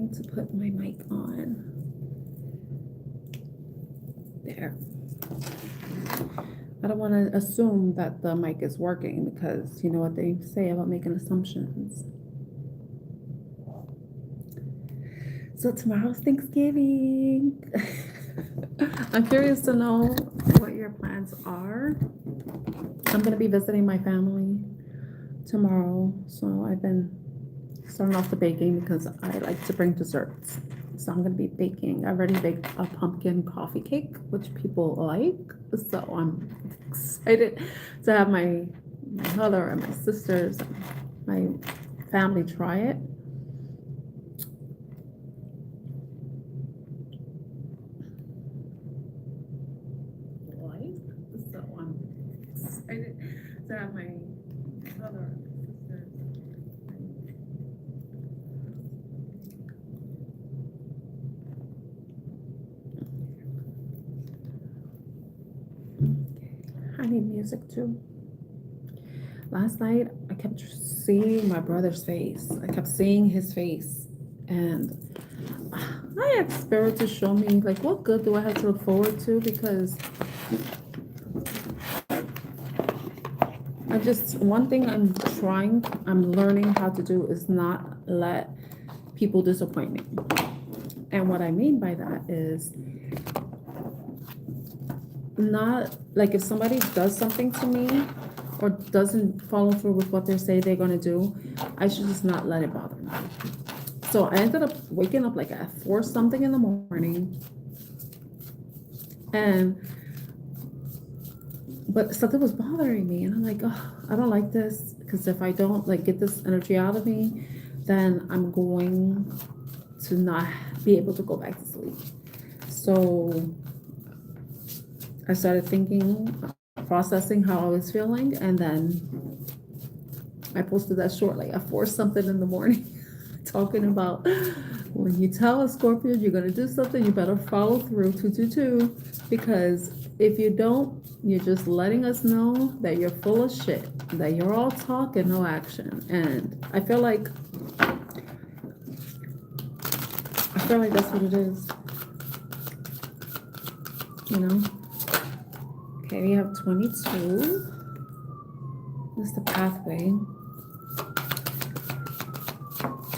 going to put my mic on. There. I don't want to assume that the mic is working because you know what they say about making assumptions. So tomorrow's Thanksgiving. I'm curious to know what your plans are. I'm going to be visiting my family tomorrow. So I've been starting off the baking because I like to bring desserts. So I'm going to be baking. I already baked a pumpkin coffee cake, which people like. So I'm excited to have my mother and my sisters, and my family try it. So I'm excited to have my mother and sisters. I need music too. Last night, I kept seeing my brother's face. I kept seeing his face. And I asked Spirit to show me, like, what good do I have to look forward to? Because one thing I'm learning how to do is not let people disappoint me. And what I mean by that is not like if somebody does something to me or doesn't follow through with what they say they're going to do, I should just not let it bother me. So I ended up waking up like at 4 something in the morning, but something was bothering me, and I'm like, oh, I don't like this, because if I don't like get this energy out of me, then I'm going to not be able to go back to sleep. So I started thinking, processing how I was feeling, and then I posted that shortly at 4 something in the morning, talking about when you tell a Scorpio you're going to do something, you better follow through, 222, because if you don't, you're just letting us know that you're full of shit, that you're all talk and no action. And I feel like that's what it is, you know. Okay, we have 22. This is the pathway.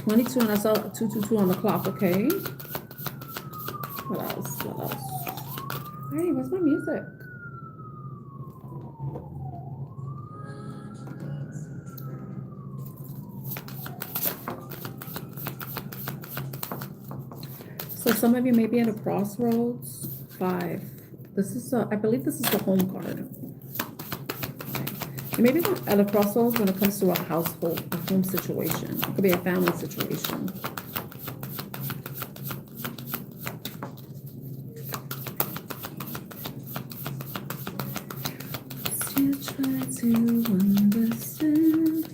22, and I saw 222 on the clock, okay? What else? Hey, where's my music? So some of you may be at a crossroads. 5. This is I believe this is the home card. You may be at a crossroads when it comes to a household, a home situation. It could be a family situation. Still try to understand.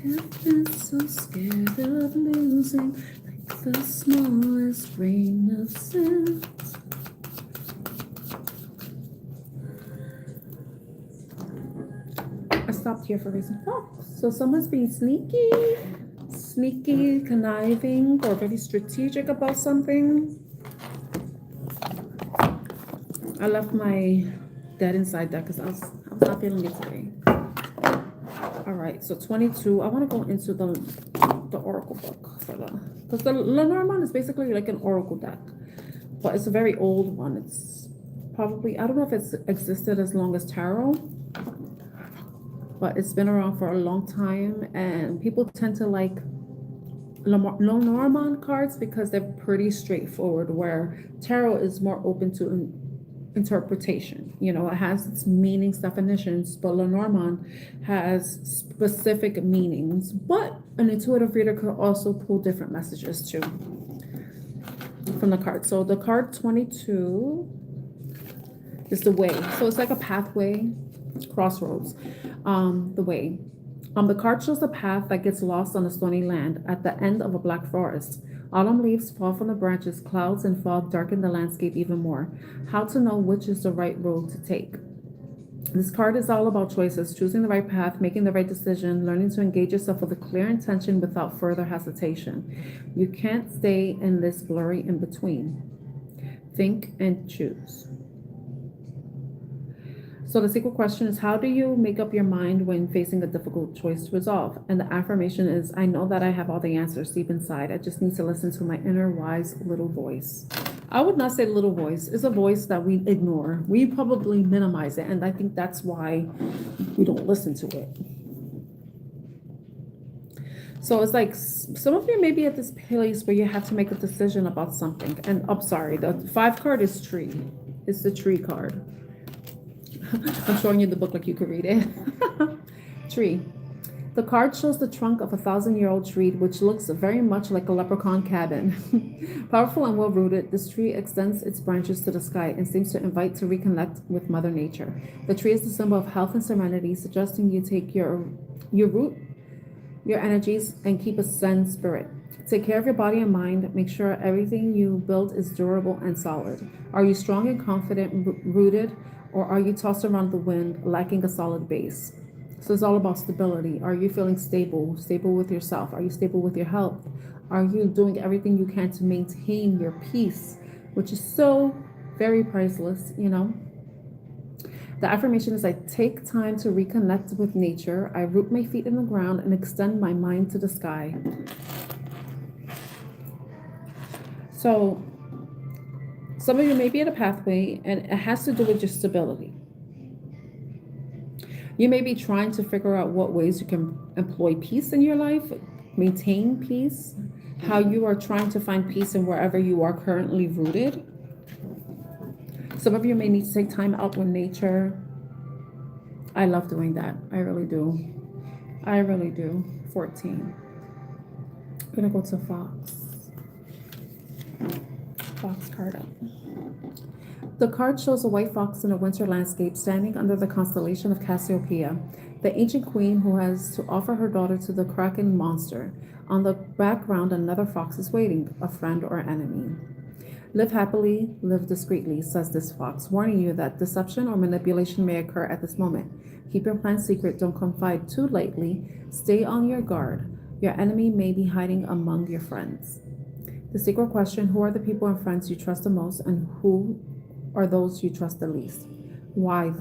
I've been so scared of losing, like the smallest grain of sand. I stopped here for a reason. Oh, so someone's being sneaky, conniving, or very strategic about something. I left my dead inside deck because I was not feeling it today. All right, so 22. I want to go into the Oracle book because the Lenormand is basically like an Oracle deck, but it's a very old one. It's probably, I don't know if it's existed as long as Tarot, but it's been around for a long time, and people tend to like Lenormand cards because they're pretty straightforward, where Tarot is more open to interpretation. You know, it has its meanings, definitions, but Lenormand has specific meanings, but an intuitive reader could also pull different messages too from the card. So the card 22 is the way. So it's like a pathway, crossroads, the way. The card shows a path that gets lost on a stony land at the end of a black forest. Autumn leaves fall from the branches, clouds and fog darken the landscape even more. How to know which is the right road to take. This card is all about choices, choosing the right path, making the right decision, learning to engage yourself with a clear intention without further hesitation. You can't stay in this blurry in between. Think and choose. So the secret question is, how do you make up your mind when facing a difficult choice to resolve? And the affirmation is, I know that I have all the answers deep inside. I just need to listen to my inner wise little voice. I would not say little voice. It's a voice that we ignore. We probably minimize it. And I think that's why we don't listen to it. So it's like some of you may be at this place where you have to make a decision about something. And I'm sorry, the 5 card is tree. It's the tree card. I'm showing you the book like you could read it. Tree. The card shows the trunk of a 1,000-year-old tree, which looks very much like a leprechaun cabin. Powerful and well-rooted, this tree extends its branches to the sky and seems to invite to reconnect with Mother Nature. The tree is the symbol of health and serenity, suggesting you take your root, your energies, and keep a Zen spirit. Take care of your body and mind. Make sure everything you build is durable and solid. Are you strong and confident, rooted, or are you tossed around the wind, lacking a solid base? So it's all about stability. Are you feeling stable with yourself? Are you stable with your health? Are you doing everything you can to maintain your peace, which is so very priceless, you know? The affirmation is, I take time to reconnect with nature. I root my feet in the ground and extend my mind to the sky. So some of you may be at a pathway, and it has to do with your stability. You may be trying to figure out what ways you can employ peace in your life, maintain peace, how you are trying to find peace in wherever you are currently rooted. Some of you may need to take time out with nature. I love doing that. I really do. I really do. 14. I'm going to go to Fox. Fox card up. The card shows a white fox in a winter landscape standing under the constellation of Cassiopeia, the ancient queen who has to offer her daughter to the Kraken monster. On the background, another fox is waiting, a friend or enemy. Live happily, live discreetly, says this fox, warning you that deception or manipulation may occur at this moment. Keep your plans secret, don't confide too lightly, stay on your guard. Your enemy may be hiding among your friends. The secret question, who are the people and friends you trust the most, and who are those you trust the least? Why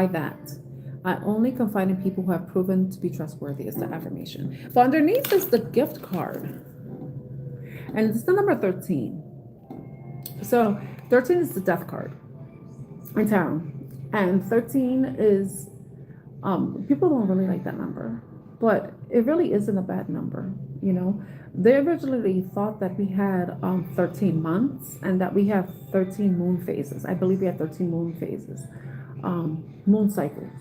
that? I only confide in people who have proven to be trustworthy, is the affirmation. So underneath is the gift card. And it's the number 13. So 13 is the death card in tarot. And 13 is, people don't really like that number, but it really isn't a bad number, you know. They originally thought that we had 13 months and that we have 13 moon phases. I believe we have 13 moon phases, moon cycles,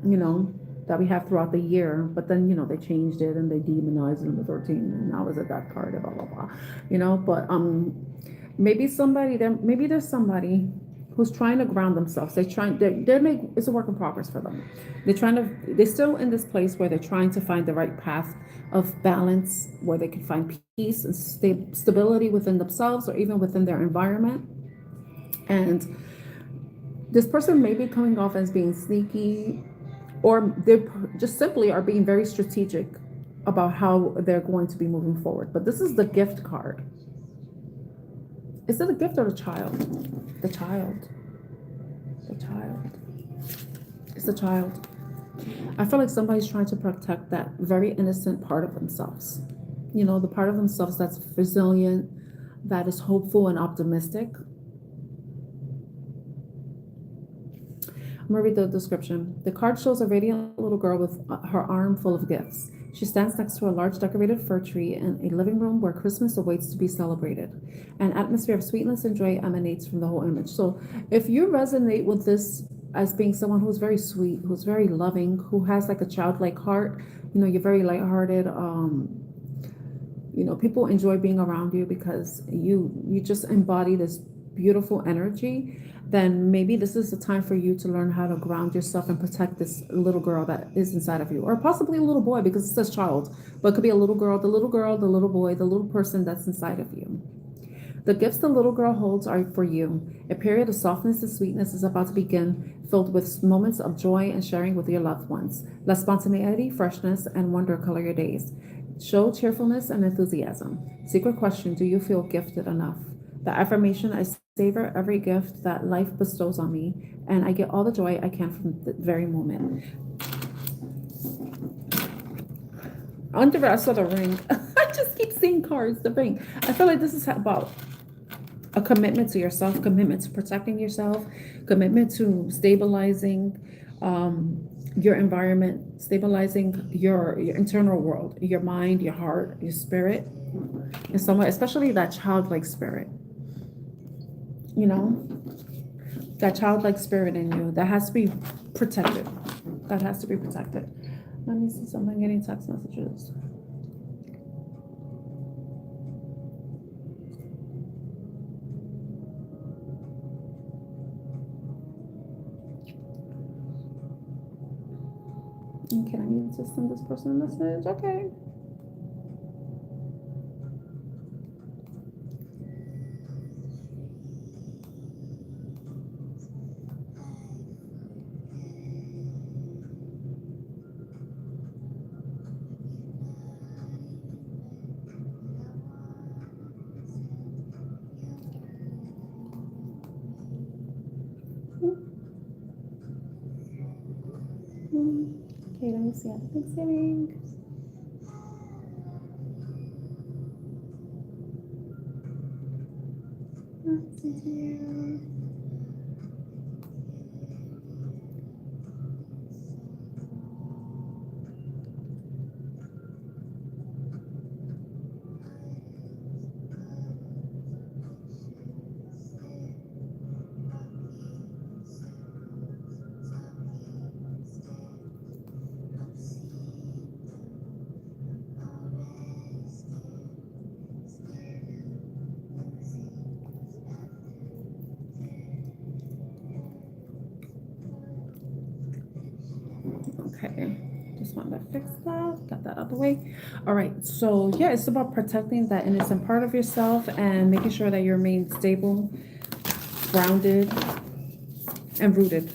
you know, that we have throughout the year. But then, you know, they changed it and they demonized it in the 13, and now it's a death card, blah, blah, blah, you know. But maybe there's somebody who's trying to ground themselves. It's a work in progress for them. They're still in this place where they're trying to find the right path of balance, where they can find peace and stability within themselves or even within their environment. And this person may be coming off as being sneaky, or they just simply are being very strategic about how they're going to be moving forward. But this is the gift card. Is it a gift or a child? The child. It's the child. I feel like somebody's trying to protect that very innocent part of themselves. You know, the part of themselves that's resilient, that is hopeful and optimistic. I'm going to read the description. The card shows a radiant little girl with her arm full of gifts. She stands next to a large decorated fir tree in a living room where Christmas awaits to be celebrated. An atmosphere of sweetness and joy emanates from the whole image. So if you resonate with this as being someone who's very sweet, who's very loving, who has like a childlike heart, you know, you're very lighthearted, you know, people enjoy being around you because you just embody this beautiful energy, then maybe this is the time for you to learn how to ground yourself and protect this little girl that is inside of you, or possibly a little boy, because it says child, but it could be a little girl, the little boy, the little person that's inside of you. The gifts the little girl holds are for you. A period of softness and sweetness is about to begin, filled with moments of joy and sharing with your loved ones. Let spontaneity, freshness, and wonder color your days. Show cheerfulness and enthusiasm. Secret question: do you feel gifted enough? The affirmation: I savor every gift that life bestows on me, and I get all the joy I can from the very moment. On the rest of the ring, I just keep seeing cards, the ring. I feel like this is about a commitment to yourself, commitment to protecting yourself, commitment to stabilizing your environment, stabilizing your internal world, your mind, your heart, your spirit, and somewhere, especially that childlike spirit. You know, that childlike spirit in you that has to be protected. That has to be protected. Let me see something. Getting text messages. Okay, I need to send this person a message. Okay. Okay, let me see. Happy Thanksgiving. Okay, just wanted to fix that, got that out of the way. All right, so yeah, it's about protecting that innocent part of yourself and making sure that you remain stable, grounded, and rooted.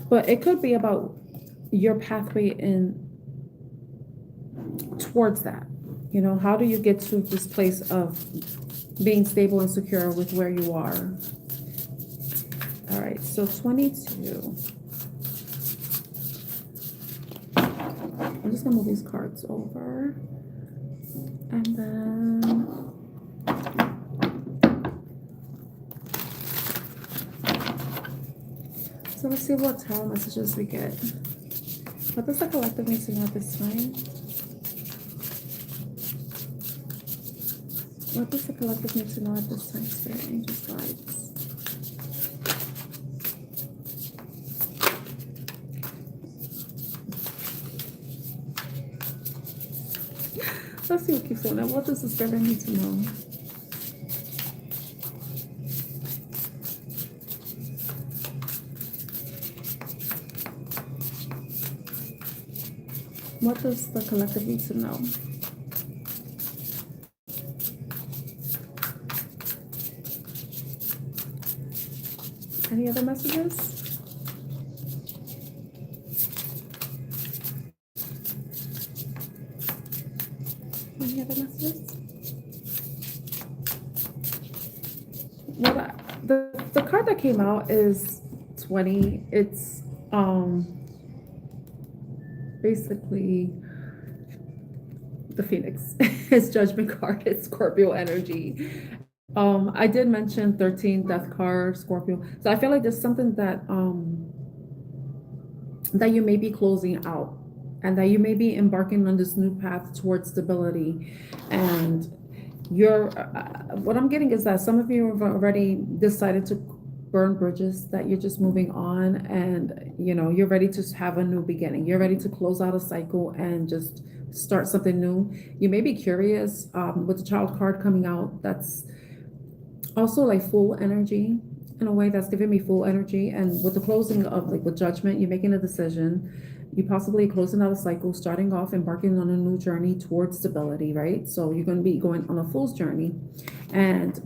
But it could be about your pathway in towards that. You know, how do you get to this place of being stable and secure with where you are? All right, so 22. I'm just gonna move these cards over. And then so let's see what tarot messages we get. What does the collective need to know at this time? What does the collective need to know at this time, Spirit, Angels, Guides? Let's see what keeps going on. What does the Spirit need to know? What does the collective need to know? Any other messages? Any other messages? Well, the card that came out is 20. It's basically the Phoenix. It's Judgment card. It's Scorpio energy. I did mention 13, Death card, Scorpio. So I feel like there's something that that you may be closing out, and that you may be embarking on this new path towards stability. And you're what I'm getting is that some of you have already decided to burn bridges, that you're just moving on, and you know, you're ready to have a new beginning. You're ready to close out a cycle and just start something new. You may be curious with the Child card coming out. That's also like full energy, in a way that's giving me full energy. And with the closing of, like, with Judgment, you're making a decision, You possibly closing out a cycle, starting off, embarking on a new journey towards stability, right? So you're going to be going on a fool's journey, and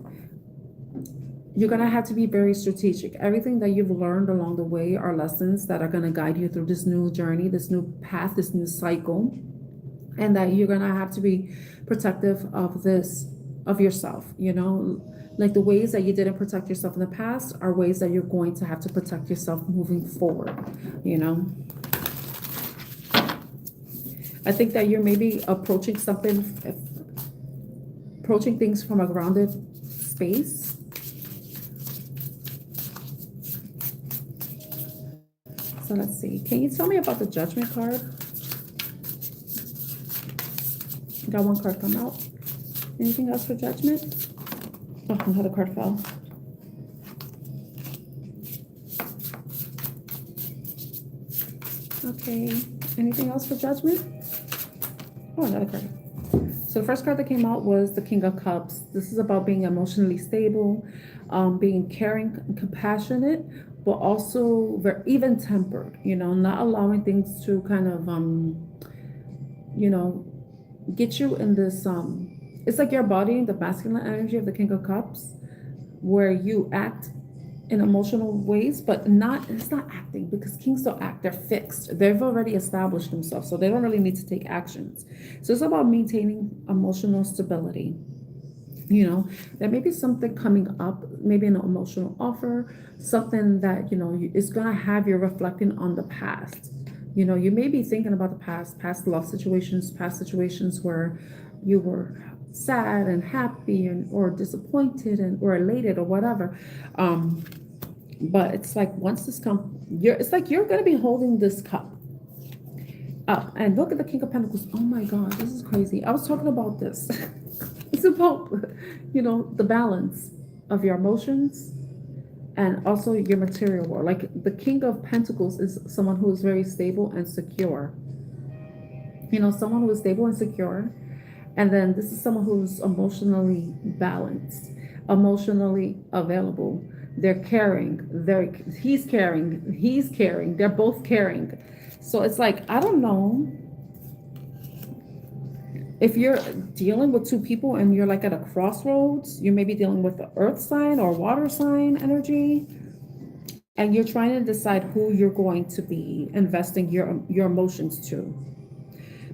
you're going to have to be very strategic. Everything that you've learned along the way are lessons that are going to guide you through this new journey, this new path, this new cycle, and that you're going to have to be protective of this, of yourself, you know, like the ways that you didn't protect yourself in the past are ways that you're going to have to protect yourself moving forward, you know. I think that you're maybe approaching things from a grounded space. So let's see. Can you tell me about the Judgment card? Got one card come out. Anything else for Judgment? Oh, another card fell. Okay. Anything else for Judgment? Oh, another card. So the first card that came out was the King of Cups. This is about being emotionally stable, being caring, compassionate, but also very even tempered, you know, not allowing things to kind of, you know, get you in this, it's like you're embodying the masculine energy of the King of Cups, where you act in emotional ways, but it's not acting, because kings don't act, they're fixed. They've already established themselves, so they don't really need to take actions. So it's about maintaining emotional stability. You know, there may be something coming up, maybe an emotional offer, something that, you know, is going to have you reflecting on the past. You know, you may be thinking about the past love situations, past situations where you were sad and happy or disappointed or elated or whatever. But it's like once this it's like you're going to be holding this cup up. And look at the King of Pentacles. Oh my God, this is crazy. I was talking about this. It's about, you know, the balance of your emotions and also your material world. Like the King of Pentacles is someone who is very stable and secure. You know, someone who is stable and secure. And then this is someone who's emotionally balanced, emotionally available. They're caring. He's caring. They're both caring. So it's like, I don't know if you're dealing with two people and you're like at a crossroads. You may be dealing with the earth sign or water sign energy, and you're trying to decide who you're going to be investing your emotions to.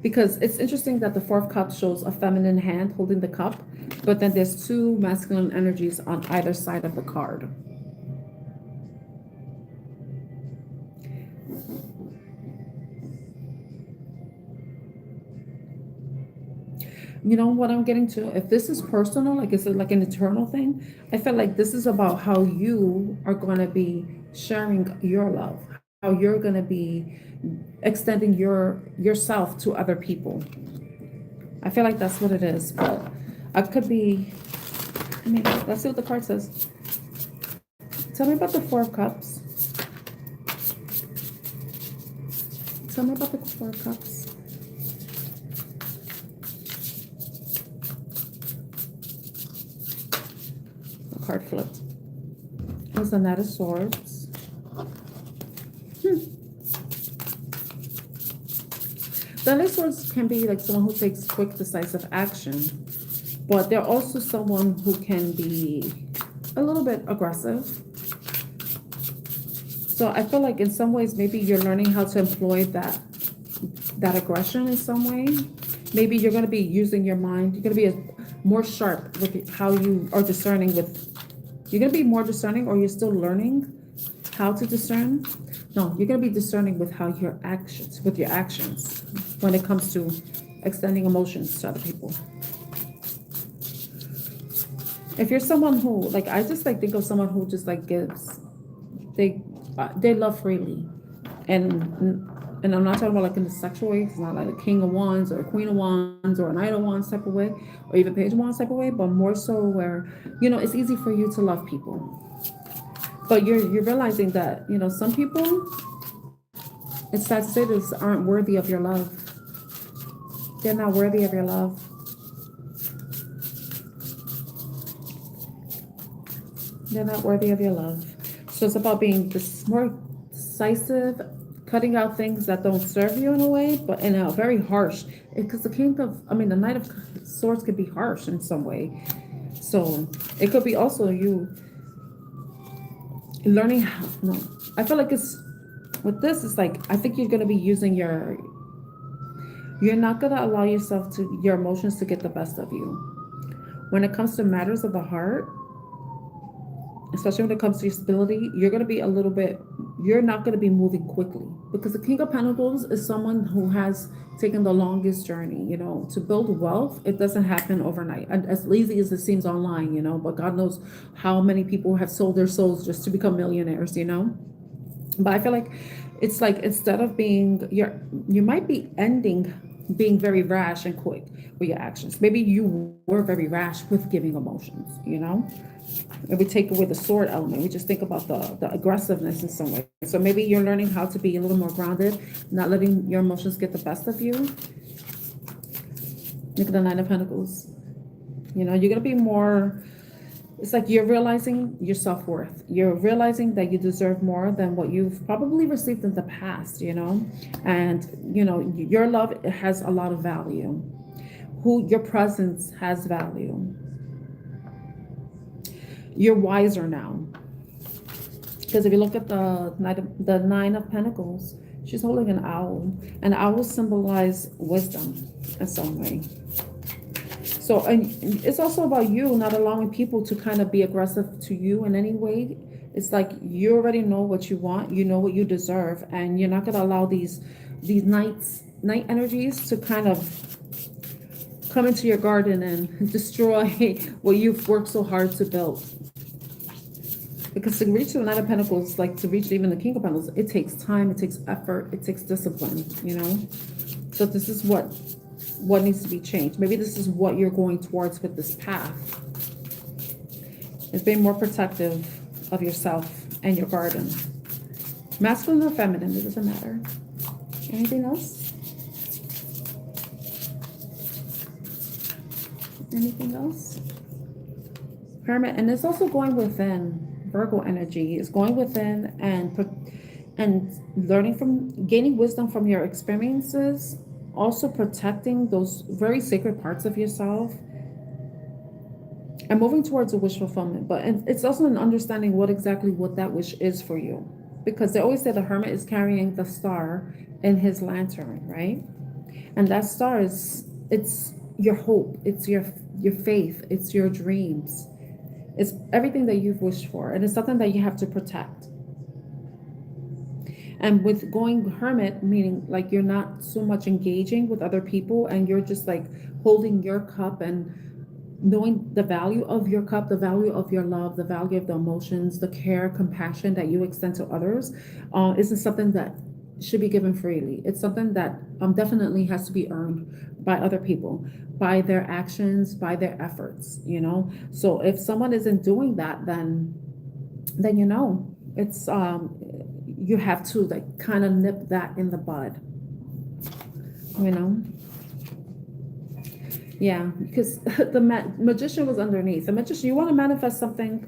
Because it's interesting that the Four of Cups shows a feminine hand holding the cup, but then there's two masculine energies on either side of the card. You know what I'm getting to? If this is personal, like it's like an eternal thing, I feel like this is about how you are going to be sharing your love, how you're going to be extending yourself to other people. I feel like that's what it is, but I could be, I mean, let's see what the card says. Tell me about the Four of Cups. Tell me about the Four of Cups. The card flipped. It was the Knight of Swords. The Knight of Swords can be like someone who takes quick, decisive action, but they're also someone who can be a little bit aggressive. So I feel like in some ways, maybe you're learning how to employ that aggression in some way. Maybe you're going to be using your mind. You're going to be more sharp with how you are discerning with. You're going to be more discerning, or you're still learning how to discern. No, you're going to be discerning with your actions, when it comes to extending emotions to other people. If you're someone who, like, I just like think of someone who just like gives, they love freely, and I'm not talking about like in the sexual way. It's not like a King of Wands or a Queen of Wands or a Knight of Wands type of way, or even Page of Wands type of way, but more so where, you know, it's easy for you to love people, but you're realizing that, you know, some people, it's sad to say this, aren't worthy of your love. They're not worthy of your love. They're not worthy of your love. So it's about being more decisive, cutting out things that don't serve you in a way, but in a very harsh, because the Knight of Swords could be harsh in some way. So it could be also you learning how, no, I feel like it's, with this, it's like, I think you're going to be using you're not going to allow your emotions to get the best of you. When it comes to matters of the heart, especially when it comes to your stability, you're going to be you're not going to be moving quickly, because the King of Pentacles is someone who has taken the longest journey. To build wealth, it doesn't happen overnight. And as lazy as it seems online, but God knows how many people have sold their souls just to become millionaires. But I feel like it's like, instead of you might be ending being very rash and quick with your actions. Maybe you were very rash with giving emotions. If we take away the sword element, we just think about the aggressiveness in some way. So maybe you're learning how to be a little more grounded, not letting your emotions get the best of you. Look at the Nine of Pentacles. You're going to be more, it's like you're realizing your self-worth. You're realizing that you deserve more than what you've probably received in the past, and, your love has a lot of value. Your presence has value. You're wiser now. Because if you look at the Nine of Pentacles, she's holding an owl. And owls symbolize wisdom in some way. So, and it's also about you not allowing people to kind of be aggressive to you in any way. It's like you already know what you want, you know what you deserve, and you're not going to allow these night energies to kind of come into your garden and destroy what you've worked so hard to build. Because to reach the Nine of Pentacles, like to reach even the King of Pentacles, it takes time, it takes effort, it takes discipline, So this is what needs to be changed. Maybe this is what you're going towards with this path. It's being more protective of yourself and your garden. Masculine or feminine, it doesn't matter. Anything else? Anything else? Hermit, and it's also going within. Virgo energy is going within and gaining wisdom from your experiences, also protecting those very sacred parts of yourself, and moving towards a wish fulfillment. But it's also an understanding what that wish is for you, because they always say the Hermit is carrying the star in his lantern, right? And that star it's your hope, it's your faith, it's your dreams. It's everything that you've wished for, and it's something that you have to protect. And with going hermit, meaning like you're not so much engaging with other people, and you're just like holding your cup and knowing the value of your cup, the value of your love, the value of the emotions, the care, compassion that you extend to others, isn't something that should be given freely. It's something that definitely has to be earned by other people, by their actions, by their efforts, So if someone isn't doing that, then it's you have to like kind of nip that in the bud, Yeah, because the magician was underneath. The magician, you want to manifest something,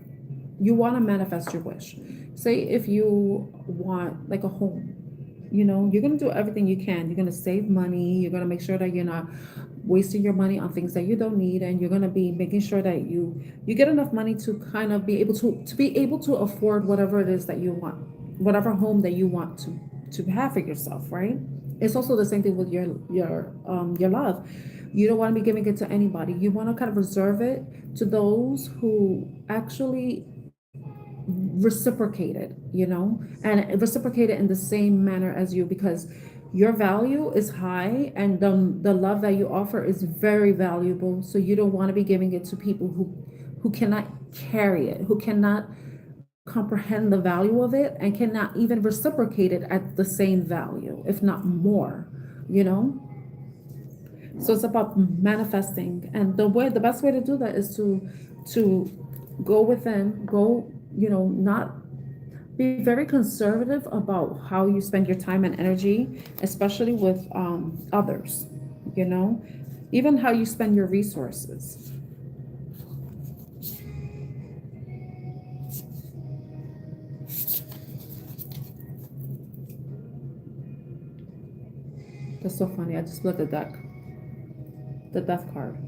you want to manifest your wish. Say if you want like a home, you're going to do everything you can. You're going to save money. You're going to make sure that you're not wasting your money on things that you don't need, and you're going to be making sure that you get enough money to kind of be able to afford whatever it is that you want, whatever home that you want to have for yourself, right? It's also the same thing with your love. You don't want to be giving it to anybody. You want to kind of reserve it to those who actually reciprocate it, and reciprocate it in the same manner as you, because your value is high, and the love that you offer is very valuable. So you don't want to be giving it to people who cannot carry it, who cannot comprehend the value of it, and cannot even reciprocate it at the same value, if not more, So it's about manifesting, and the best way to do that is to go within, not be very conservative about how you spend your time and energy, especially with others, even how you spend your resources. That's so funny. I just split the deck. The death card.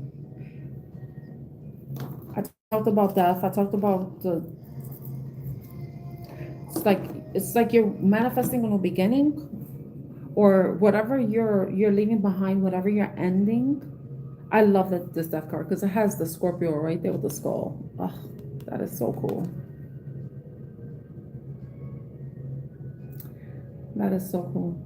I talked about death. I talked about the. It's like you're manifesting a new beginning, or whatever you're leaving behind, whatever you're ending. I love that this death card because it has the Scorpio right there with the skull. Oh, that is so cool. That is so cool.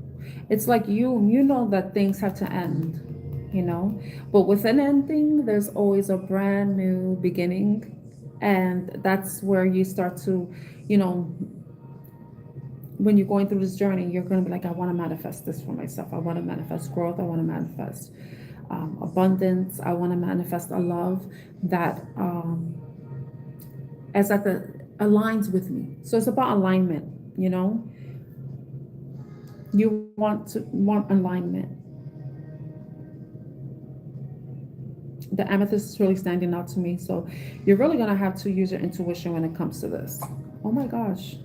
It's like you know that things have to end, you know, but with an ending, there's always a brand new beginning, and that's where you start to, you know, when you're going through this journey, you're going to be like, I want to manifest this for myself. I want to manifest growth. I want to manifest abundance. I want to manifest a love that as that the aligns with me. So it's about alignment, you know. You want alignment. The amethyst is really standing out to me. So you're really going to have to use your intuition when it comes to this. Oh my gosh.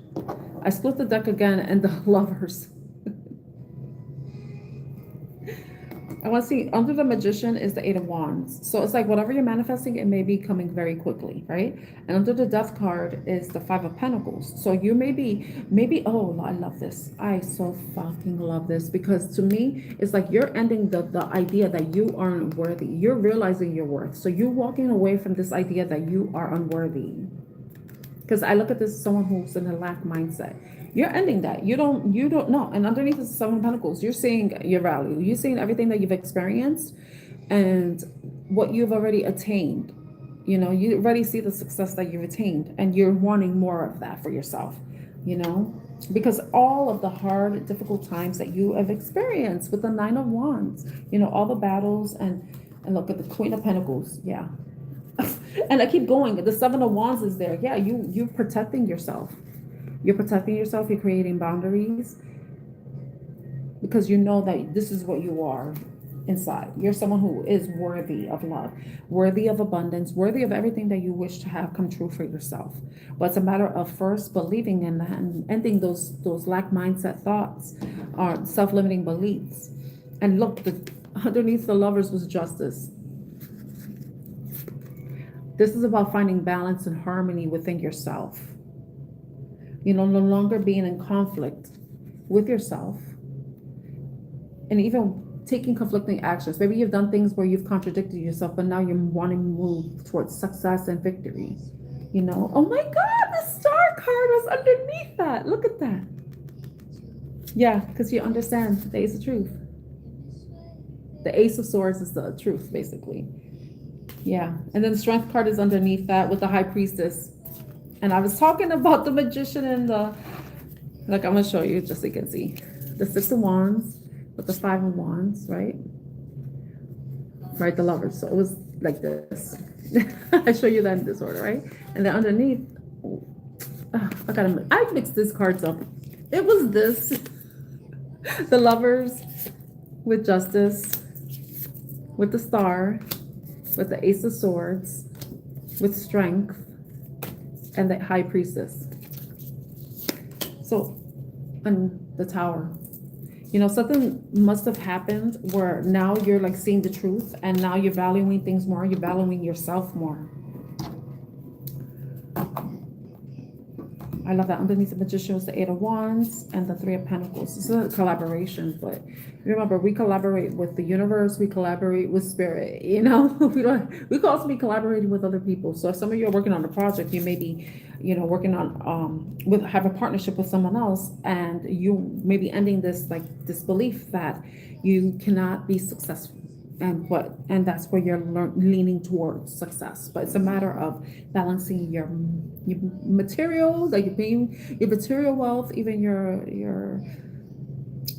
I split the deck again and the lovers. I want to see under the magician is the 8 of wands. So it's like whatever you're manifesting, it may be coming very quickly, right? And under the death card is the 5 of pentacles. So you may be, oh, I love this. I so fucking love this because to me, it's like you're ending the idea that you aren't worthy. You're realizing your worth. So you're walking away from this idea that you are unworthy. Because I look at this as someone who's in a lack mindset. You're ending that. You don't know. And underneath is the 7 of Pentacles. You're seeing your value. You're seeing everything that you've experienced and what you've already attained. You know, you already see the success that you've attained and you're wanting more of that for yourself, you know, because all of the hard, difficult times that you have experienced with the 9 of Wands, you know, all the battles and look at the Queen of Pentacles. Yeah. And I keep going. The 7 of Wands is there. Yeah, you're protecting yourself. You're protecting yourself. You're creating boundaries because you know that this is what you are inside. You're someone who is worthy of love, worthy of abundance, worthy of everything that you wish to have come true for yourself. But it's a matter of first believing in that and ending those lack mindset thoughts or self-limiting beliefs. And look, underneath the lovers was justice. This is about finding balance and harmony within yourself. You know, no longer being in conflict with yourself and even taking conflicting actions. Maybe you've done things where you've contradicted yourself, but now you're wanting to move towards success and victory. You know, oh my God, the star card was underneath that. Look at that. Yeah, because you understand the Ace of Truth. The Ace of Swords is the truth, basically. Yeah, and then the Strength card is underneath that with the High Priestess. And I was talking about the Magician and the, like I'm going to show you just so you can see. The 6 of Wands with the 5 of Wands, right? Right, the Lovers. So it was like this. I show you that in this order, right? And then underneath, I mixed these cards up. It was this. The Lovers with Justice, with the Star, with the Ace of Swords, with Strength, and the High Priestess. So, and the Tower. You know, something must have happened where now you're like seeing the truth and now you're valuing things more, you're valuing yourself more. I love that. Underneath the Magician was the 8 of Wands and the 3 of Pentacles. This is a collaboration, but remember, we collaborate with the universe, we collaborate with spirit, you know, we could also be collaborating with other people. So if some of you are working on a project, you may be, you know, working on, have a partnership with someone else, and you may be ending this, like this belief that you cannot be successful. And that's where you're leaning towards success. But it's a matter of balancing your material, like your material wealth, even your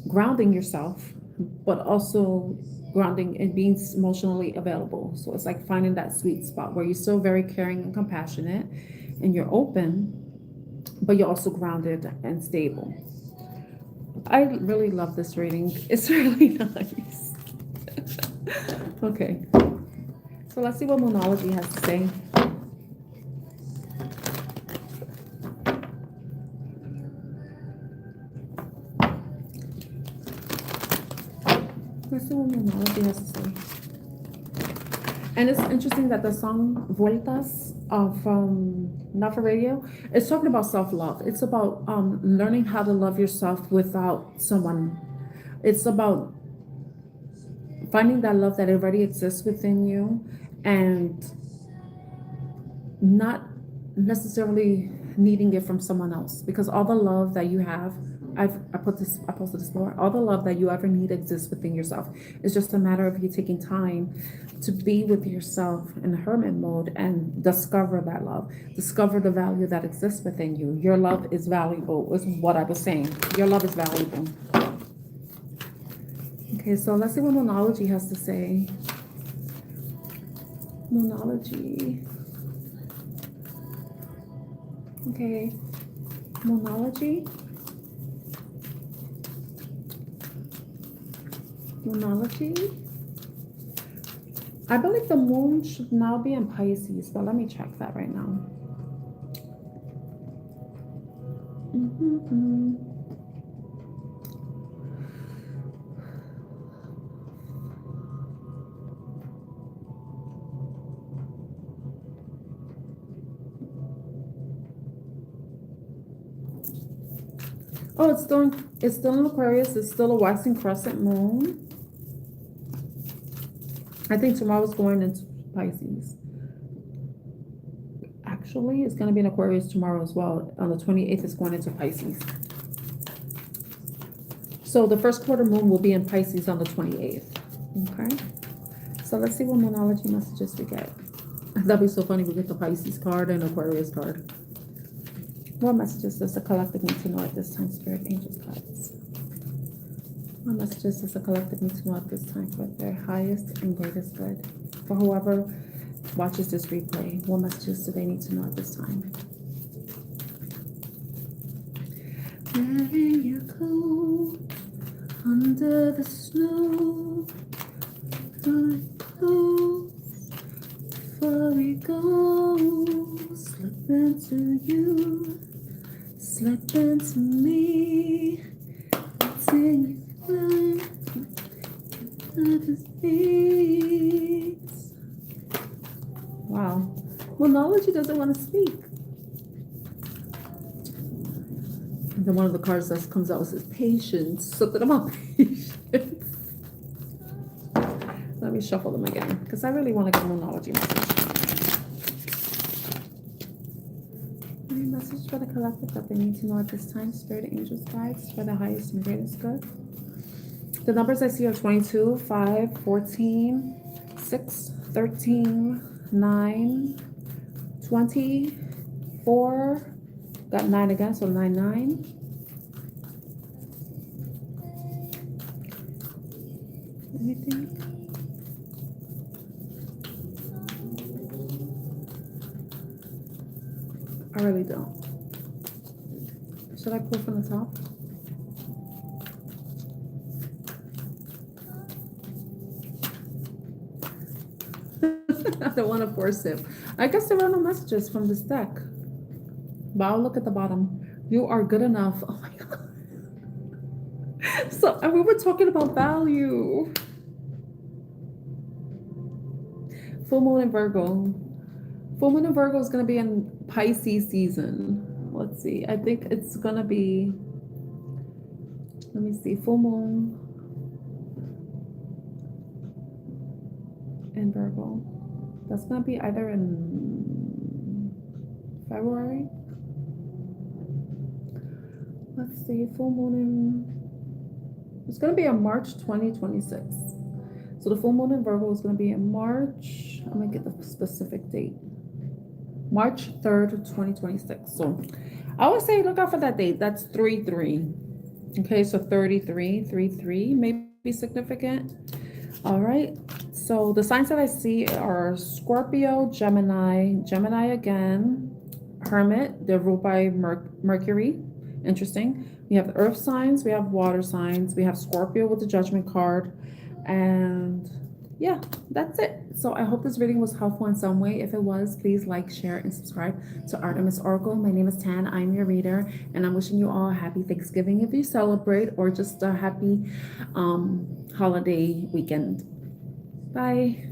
grounding yourself, but also grounding and being emotionally available. So it's like finding that sweet spot where you're still very caring and compassionate and you're open, but you're also grounded and stable. I really love this reading. It's really nice. Okay, so let's see what Moonology has to say. see what numerology has to say. And it's interesting that the song Vueltas from Not for Radio, it's talking about self-love. It's about learning how to love yourself without someone. It's about finding that love that already exists within you and not necessarily needing it from someone else, because all the love that you have, I posted this before, all the love that you ever need exists within yourself. It's just a matter of you taking time to be with yourself in hermit mode and discover that love, discover the value that exists within you. Your love is valuable, is what I was saying. Your love is valuable. Okay, so let's see what Moonology has to say. Moonology. Okay, Moonology. Moonology. I believe the moon should now be in Pisces, but let me check that right now. Oh, it's still in Aquarius. It's still a waxing crescent moon. I think tomorrow's going into Pisces. Actually, it's going to be in Aquarius tomorrow as well. On the 28th, it's going into Pisces. So the first quarter moon will be in Pisces on the 28th. Okay. So let's see what Moonology messages we get. That'd be so funny. We get the Pisces card and Aquarius card. What messages does the collective need to know at this time, Spirit, Angels, Guides? What messages does the collective need to know at this time for their highest and greatest good? For whoever watches this replay, what messages do they need to know at this time? Letting you go under the snow, pulling close before we go, slip into you. Slip into me, sing speaks. Wow, Moonology doesn't want to speak. And then one of the cards that comes out says patience. Something about patience. Let me shuffle them again because I really want to get Moonology message. Message for the collective that they need to know at this time, Spirit, Angels, Guides, for the highest and greatest good. The numbers I see are 22, 5, 14, 6, 13, 9, 20, 4, got 9 again, so 9, 9. Let me think. I really don't. Should I pull from the top? I don't want to force it. I guess there are no messages from this deck. But I'll look at the bottom. You are good enough. Oh my God. So, and we were talking about value. Full moon in Virgo. Full moon in Virgo is going to be in Pisces season. Let's see. I think it's going to be, let me see, full moon in Virgo. That's going to be either in February. Let's see, full moon in, it's going to be in March 2026. So the full moon in Virgo is going to be in March. I'm going to get the specific date. March 3rd, 2026. So I would say look out for that date. That's 3-3. Okay, so 33, 3-3 may be significant. All right. So the signs that I see are Scorpio, Gemini again, Hermit. They're ruled by Mercury. Interesting. We have the earth signs, we have water signs, we have Scorpio with the Judgment card, and yeah, that's it. So I hope this reading was helpful in some way. If it was, please like, share, and subscribe to Artemis Oracle. My name is Tan. I'm your reader, and I'm wishing you all a happy Thanksgiving if you celebrate, or just a happy holiday weekend. Bye.